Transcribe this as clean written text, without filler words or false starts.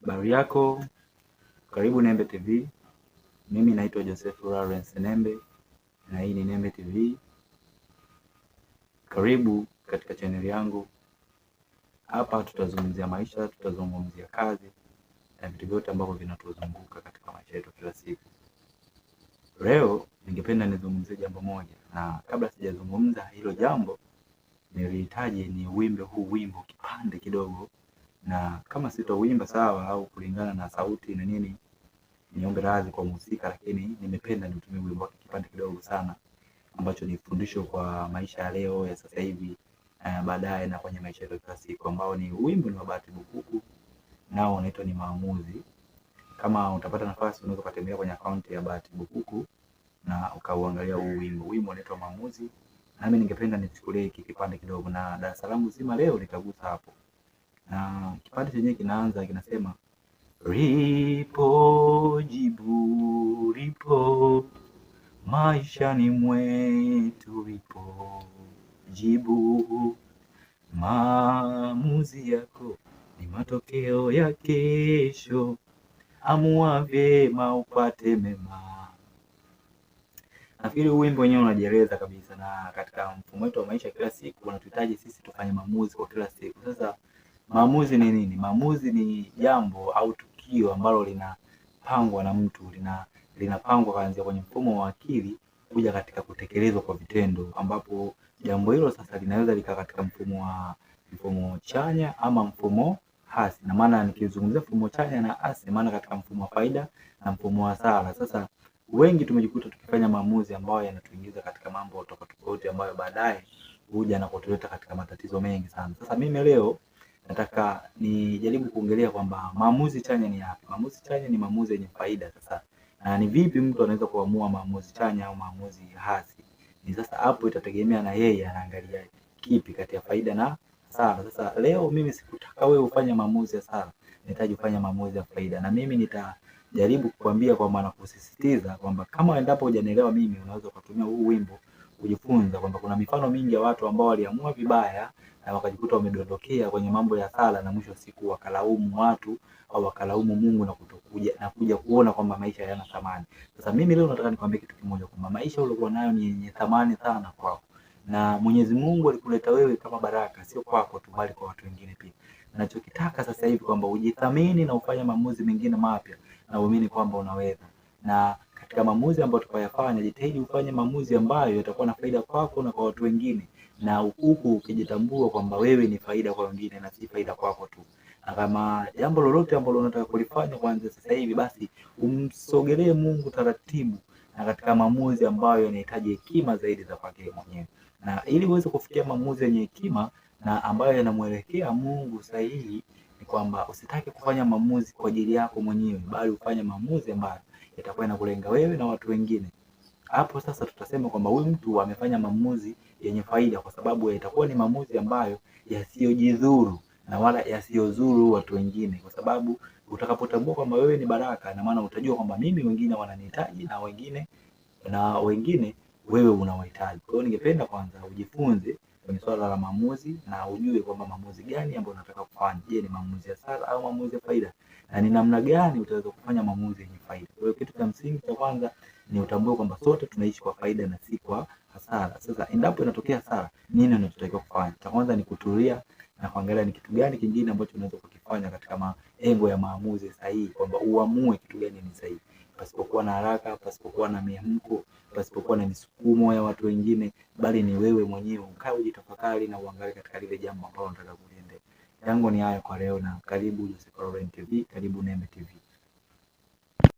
Habari yako, karibu Nembe TV. Mimi naitwa Joseph Lawrence Nembe na hii ni Nembe TV. Karibu katika chaneli yangu. Hapa tutazungumzia maisha, tutazungumzia kazi na vitu vyote ambavyo vinatuzunguka katika maisha yetu kila siku. Leo ningependa nizungumzie jambo moja, na kabla sijazungumza hilo jambo nilihitaji ni wimbo kipande kidogo, na kama sitowimba sawa au kulingana na sauti na nini, niombe radhi kwa muziki, lakini nimependa nitumie wimbo wake kipande kidogo sana ambacho ni fundisho kwa maisha ya leo ya sasa hivi, baadaye na kwenye maisha yetu kila siku, ambao ni wimbo ni wa Bahati Bukuku, nao unaitwa ni Maamuzi. Kama utapata nafasi unaweza kutembea kwenye akaunti ya Bahati Bukuku na ukauangalia huu wimbo. Wimbo unaitwa Maamuzi. Nami ningependa nichukulie hiki kipande kidogo, na Dar es Salaam zima leo nikagusa hapo. Na kipande chenyewe kinaanza kinasema, lipo jibu, lipo maishani mwetu, lipo jibu. Maamuzi yako ni matokeo ya kesho, amua vyema upate mema. Nafikiri wimbo wenyewe unajieleza kabisa, na katika mfumo wetu wa maisha kila siku unatuhitaji sisi tufanye maamuzi kwa kila siku. Sasa maamuzi ni nini? Maamuzi ni jambo au tukio ambalo linapangwa na mtu, linapangwa kuanzia kwenye mfumo wa akili kuja katika kutekelezwa kwa vitendo, ambapo jambo hilo sasa linaweza lika katika mfumo chanya ama mfumo hasi. Na maana nikizungumzia mfumo chanya na hasi, maana katika mfumo wa faida na mfumo wa hasara. Sasa wengi tumejikuta tukifanya maamuzi ambayo yanatuingiza katika mambo tofauti ambayo baadaye huja na kutuleta katika matatizo mengi sana. Sasa mimi leo nataka nijaribu kuongelea kwamba maamuzi chanya ni yapi. Maamuzi chanya ni maamuzi yenye faida. Sasa na ni vipi mtu anaweza kuamua maamuzi chanya au maamuzi hasi? Ni sasa hapo itategemea na yeye anaangalia kipi kati ya faida na hasara. Sasa leo mimi sikutaka wewe ufanye maamuzi ya hasara, nahitaji ufanye maamuzi ya faida, na mimi nitajaribu kukwambia kwa maana kusisitiza kwamba kama endapo hujanielewa mimi, unaweza kutumia huu wimbo kujifunza kwamba kuna mifano mingi ya watu ambao waliamua vibaya na wakajikuta wamedondokea kwenye mambo ya sala, na mwisho wa siku wakalaumu watu au wakalaumu Mungu na kuja kuona kwamba maisha hayana thamani. Sasa mimi leo nataka nikwambie kitu kimoja, kwamba maisha uliokuwa nayo ni yenye thamani sana kwako, na Mwenyezi Mungu alikuleta wewe kama baraka, sio kwako tu bali kwa watu wengine pia. Ninachokitaka sasa hivi kwamba ujithamini na ufanye maamuzi mengine mapya, na uamini kwamba unaweza. Na katika maamuzi ambayo tukayafanya, jitahidi ufanye maamuzi ambayo yatakuwa na faida kwako na kwa watu wengine, na huku ukijitambua kwamba wewe ni faida kwa wengine na si faida kwako tu. Na kama jambo lolote ambalo unataka kulifanya kuanzia sasa hivi, basi umsogelee Mungu taratibu, na katika maamuzi ambayo yanahitaji hekima zaidi za kwake mwenyewe. Na ili uweze kufikia maamuzi yenye hekima na ambayo yanamuelekea Mungu sahihi, ni kwamba usitake kufanya maamuzi kwa ajili yako mwenyewe, bali ufanye maamuzi ambayo yatakuwa yanakulenga wewe na watu wengine. Hapo sasa tutasema kwamba huyu mtu amefanya maamuzi yenye faida, kwa sababu yatakuwa ni maamuzi ambayo yasiyojidhuru na wala yasiyozuru watu wengine, kwa sababu utakapotambua kwamba wewe ni baraka, na maana utajua kwamba mimi wengine wananihitaji na wengine wewe unawahitaji. Kwa hiyo ningependa kwanza ujifunze kwenye swala la maamuzi, na ujue kwamba maamuzi gani ambayo unataka kufanya. Je, ni maamuzi ya hasara au maamuzi ya faida? Na ni namna gani utaweza kufanya maamuzi yenye faida? Kwa hiyo kitu cha msingi cha kwanza ni utambue kwamba sote tunaishi kwa faida na si kwa hasara. Sasa endapo inatokea hasara, nini unachotakiwa kufanya? Cha kwanza ni kutulia na kuangalia ni kitu gani kingine ambacho unaweza kukifanya katika maengo ya maamuzi sahihi, kwamba uamue kitu gani ni sahihi, pasipokuwa na haraka, pasipokuwa na mihemko, pasipokuwa na misukumo ya watu wengine, bali ni wewe mwenyewe ukae ujitafakari na uangalie katika lile jambo ambalo unataka kuliendea. Yangu ni haya kwa leo, na karibu Joseph Lawrence TV, karibu Nembe TV.